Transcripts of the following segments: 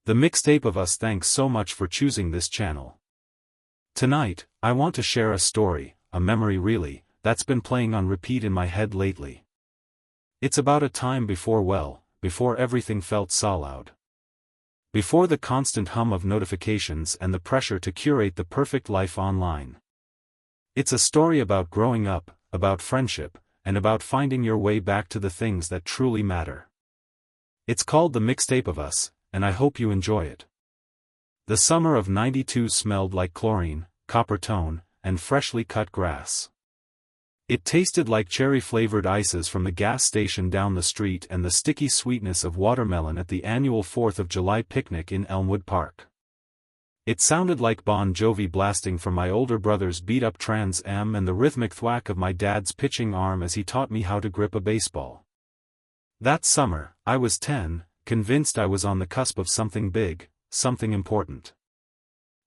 The Mixtape of Us. Thanks so much for choosing this channel. Tonight, I want to share a story, a memory really, that's been playing on repeat in my head lately. It's about a time before everything felt so loud. Before the constant hum of notifications and the pressure to curate the perfect life online. It's a story about growing up, about friendship, and about finding your way back to the things that truly matter. It's called The Mixtape of Us, and I hope you enjoy it. The summer of '92 smelled like chlorine, copper tone, and freshly cut grass. It tasted like cherry-flavored ices from the gas station down the street and the sticky sweetness of watermelon at the annual 4th of July picnic in Elmwood Park. It sounded like Bon Jovi blasting from my older brother's beat-up Trans Am and the rhythmic thwack of my dad's pitching arm as he taught me how to grip a baseball. That summer, I was 10, convinced I was on the cusp of something big, something important.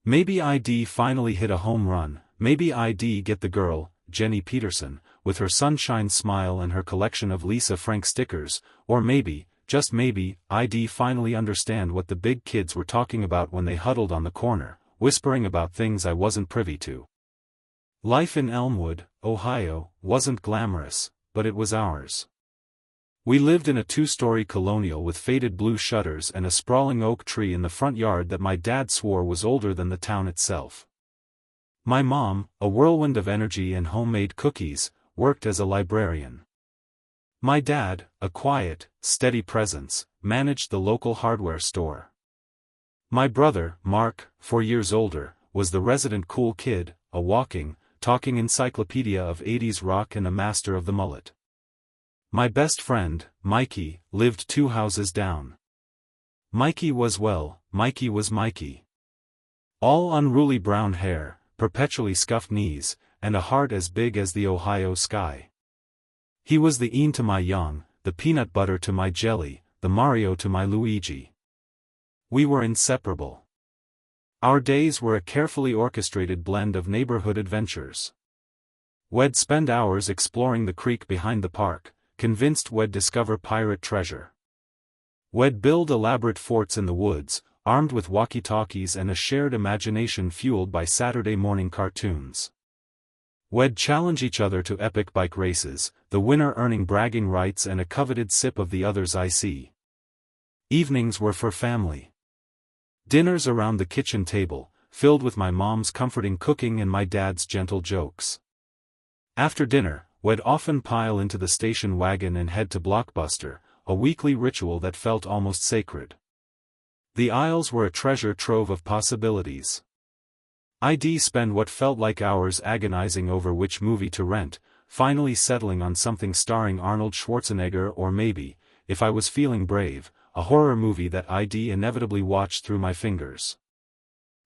Maybe I'd finally hit a home run, maybe I'd get the girl, Jenny Peterson, with her sunshine smile and her collection of Lisa Frank stickers, or maybe, just maybe, I'd finally understand what the big kids were talking about when they huddled on the corner, whispering about things I wasn't privy to. Life in Elmwood, Ohio, wasn't glamorous, but it was ours. We lived in a 2-story colonial with faded blue shutters and a sprawling oak tree in the front yard that my dad swore was older than the town itself. My mom, a whirlwind of energy and homemade cookies, worked as a librarian. My dad, a quiet, steady presence, managed the local hardware store. My brother, Mark, 4 years older, was the resident cool kid, a walking, talking encyclopedia of 80s rock and a master of the mullet. My best friend, Mikey, lived 2 houses down. Mikey was Mikey. All unruly brown hair, perpetually scuffed knees, and a heart as big as the Ohio sky. He was the Ian to my Young, the peanut butter to my jelly, the Mario to my Luigi. We were inseparable. Our days were a carefully orchestrated blend of neighborhood adventures. We'd spend hours exploring the creek behind the park, convinced we'd discover pirate treasure. We'd build elaborate forts in the woods, armed with walkie-talkies and a shared imagination fueled by Saturday morning cartoons. We'd challenge each other to epic bike races, the winner earning bragging rights and a coveted sip of the other's ice. Evenings were for family. Dinners around the kitchen table, filled with my mom's comforting cooking and my dad's gentle jokes. After dinner, we'd often pile into the station wagon and head to Blockbuster, a weekly ritual that felt almost sacred. The aisles were a treasure trove of possibilities. I'd spend what felt like hours agonizing over which movie to rent, finally settling on something starring Arnold Schwarzenegger or maybe, if I was feeling brave, a horror movie that I'd inevitably watch through my fingers.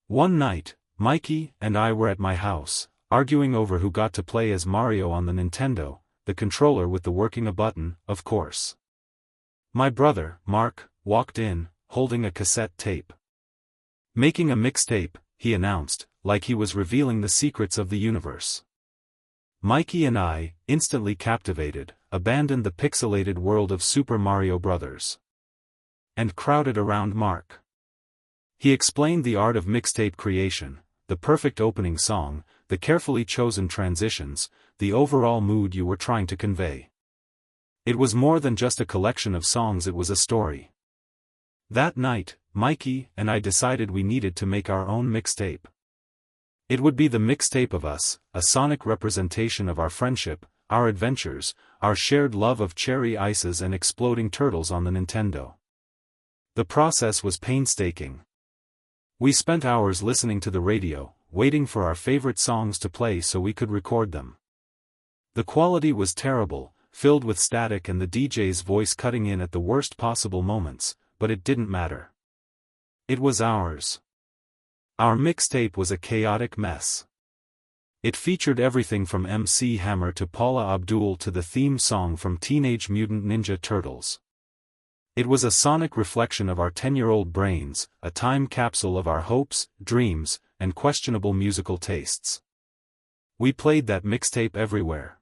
One night, Mikey and I were at my house, arguing over who got to play as Mario on the Nintendo, the controller with the working a button, of course. My brother, Mark, walked in, holding a cassette tape. Making a mixtape, he announced, like he was revealing the secrets of the universe. Mikey and I, instantly captivated, abandoned the pixelated world of Super Mario Bros. And crowded around Mark. He explained the art of mixtape creation, the perfect opening song, the carefully chosen transitions, the overall mood you were trying to convey. It was more than just a collection of songs, it was a story. That night, Mikey and I decided we needed to make our own mixtape. It would be the Mixtape of Us, a sonic representation of our friendship, our adventures, our shared love of cherry ices and exploding turtles on the Nintendo. The process was painstaking. We spent hours listening to the radio, waiting for our favorite songs to play so we could record them. The quality was terrible, filled with static and the DJ's voice cutting in at the worst possible moments, but it didn't matter. It was ours. Our mixtape was a chaotic mess. It featured everything from MC Hammer to Paula Abdul to the theme song from Teenage Mutant Ninja Turtles. It was a sonic reflection of our 10-year-old brains, a time capsule of our hopes, dreams, and questionable musical tastes. We played that mixtape everywhere.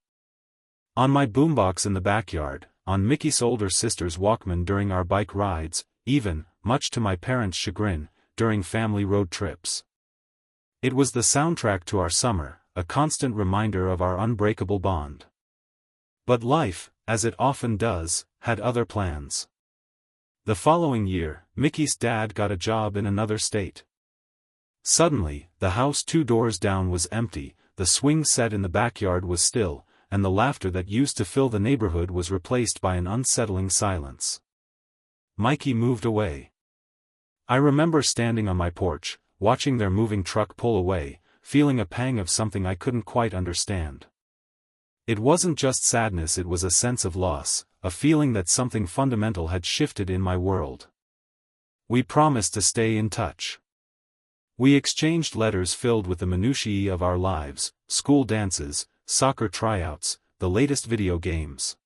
On my boombox in the backyard, on Mickey's older sister's Walkman during our bike rides, even, much to my parents' chagrin, during family road trips. It was the soundtrack to our summer, a constant reminder of our unbreakable bond. But life, as it often does, had other plans. The following year, Mickey's dad got a job in another state. Suddenly, the house 2 doors down was empty, the swing set in the backyard was still, and the laughter that used to fill the neighborhood was replaced by an unsettling silence. Mikey moved away. I remember standing on my porch, watching their moving truck pull away, feeling a pang of something I couldn't quite understand. It wasn't just sadness, it was a sense of loss, a feeling that something fundamental had shifted in my world. We promised to stay in touch. We exchanged letters filled with the minutiae of our lives, school dances, soccer tryouts, the latest video games.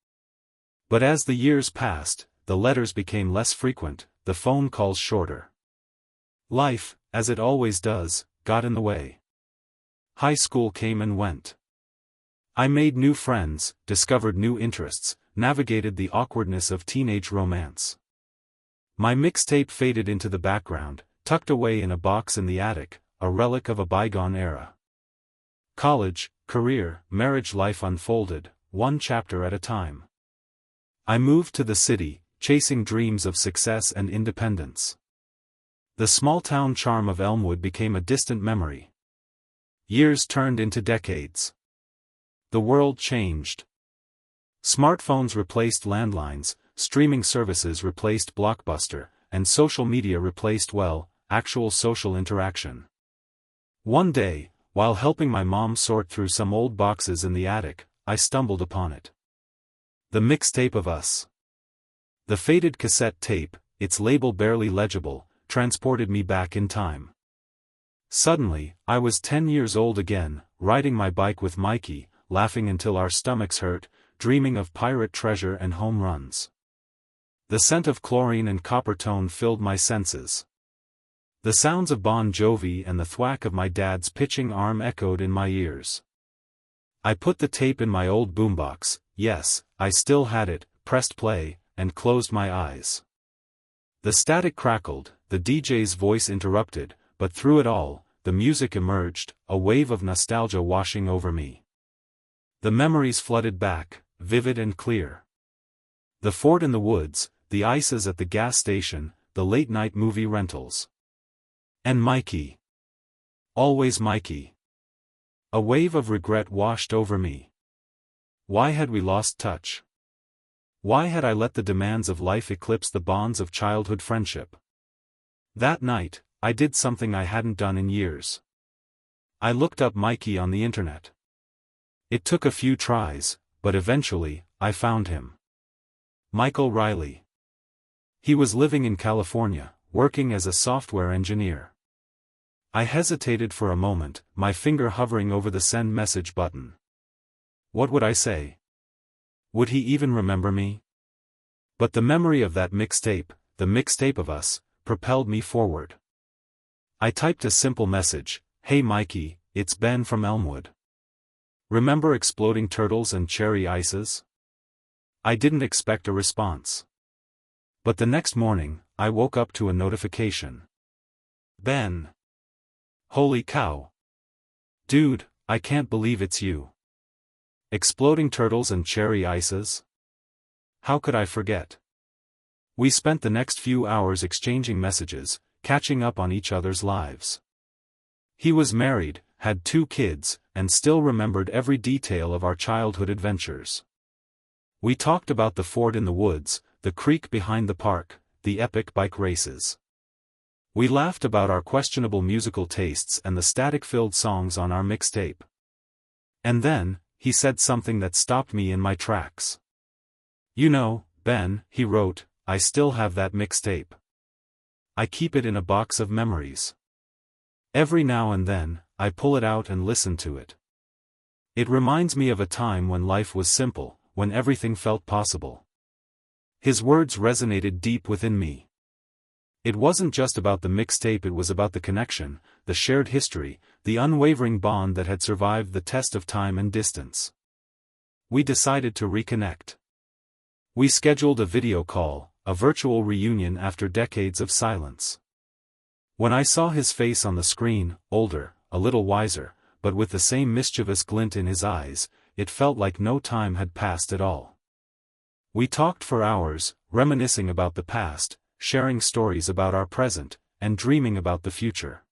But as the years passed, the letters became less frequent, the phone calls shorter. Life, as it always does, got in the way. High school came and went. I made new friends, discovered new interests, navigated the awkwardness of teenage romance. My mixtape faded into the background, tucked away in a box in the attic, a relic of a bygone era. College, career, marriage life unfolded, one chapter at a time. I moved to the city, chasing dreams of success and independence. The small-town charm of Elmwood became a distant memory. Years turned into decades. The world changed. Smartphones replaced landlines, streaming services replaced Blockbuster, and social media replaced, well, actual social interaction. One day, while helping my mom sort through some old boxes in the attic, I stumbled upon it. The Mixtape of Us. The faded cassette tape, its label barely legible, transported me back in time. Suddenly, I was 10 years old again, riding my bike with Mikey, laughing until our stomachs hurt, dreaming of pirate treasure and home runs. The scent of chlorine and copper tone filled my senses. The sounds of Bon Jovi and the thwack of my dad's pitching arm echoed in my ears. I put the tape in my old boombox, yes, I still had it, pressed play, and closed my eyes. The static crackled, the DJ's voice interrupted, but through it all, the music emerged, a wave of nostalgia washing over me. The memories flooded back, vivid and clear. The fort in the woods, the ices at the gas station, the late-night movie rentals. And Mikey. Always Mikey. A wave of regret washed over me. Why had we lost touch? Why had I let the demands of life eclipse the bonds of childhood friendship? That night, I did something I hadn't done in years. I looked up Mikey on the internet. It took a few tries, but eventually, I found him. Michael Riley. He was living in California, working as a software engineer. I hesitated for a moment, my finger hovering over the send message button. What would I say? Would he even remember me? But the memory of that mixtape, the Mixtape of Us, propelled me forward. I typed a simple message, "Hey Mikey, it's Ben from Elmwood. Remember exploding turtles and cherry ices?" I didn't expect a response. But the next morning, I woke up to a notification. Ben. Holy cow. Dude, I can't believe it's you. Exploding turtles and cherry ices? How could I forget? We spent the next few hours exchanging messages, catching up on each other's lives. He was married, had 2 kids, and still remembered every detail of our childhood adventures. We talked about the fort in the woods, the creek behind the park, the epic bike races. We laughed about our questionable musical tastes and the static-filled songs on our mixtape. And then, he said something that stopped me in my tracks. "You know, Ben," he wrote, "I still have that mixtape. I keep it in a box of memories. Every now and then, I pull it out and listen to it. It reminds me of a time when life was simple, when everything felt possible." His words resonated deep within me. It wasn't just about the mixtape, it was about the connection, the shared history, the unwavering bond that had survived the test of time and distance. We decided to reconnect. We scheduled a video call, a virtual reunion after decades of silence. When I saw his face on the screen, older, a little wiser, but with the same mischievous glint in his eyes, it felt like no time had passed at all. We talked for hours, reminiscing about the past, sharing stories about our present, and dreaming about the future.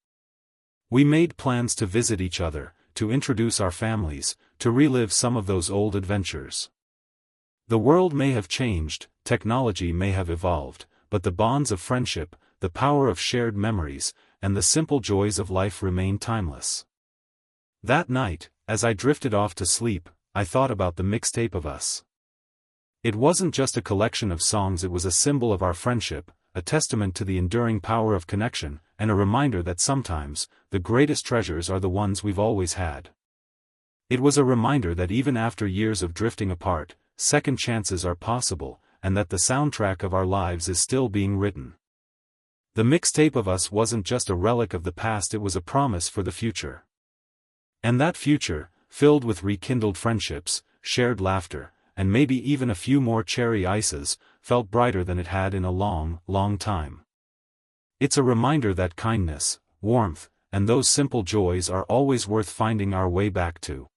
We made plans to visit each other, to introduce our families, to relive some of those old adventures. The world may have changed, technology may have evolved, but the bonds of friendship, the power of shared memories, and the simple joys of life remain timeless. That night, as I drifted off to sleep, I thought about the Mixtape of Us. It wasn't just a collection of songs, it was a symbol of our friendship, a testament to the enduring power of connection, and a reminder that sometimes, the greatest treasures are the ones we've always had. It was a reminder that even after years of drifting apart, second chances are possible, and that the soundtrack of our lives is still being written. The Mixtape of Us wasn't just a relic of the past, it was a promise for the future. And that future, filled with rekindled friendships, shared laughter, and maybe even a few more cherry ices, felt brighter than it had in a long, long time. It's a reminder that kindness, warmth, and those simple joys are always worth finding our way back to.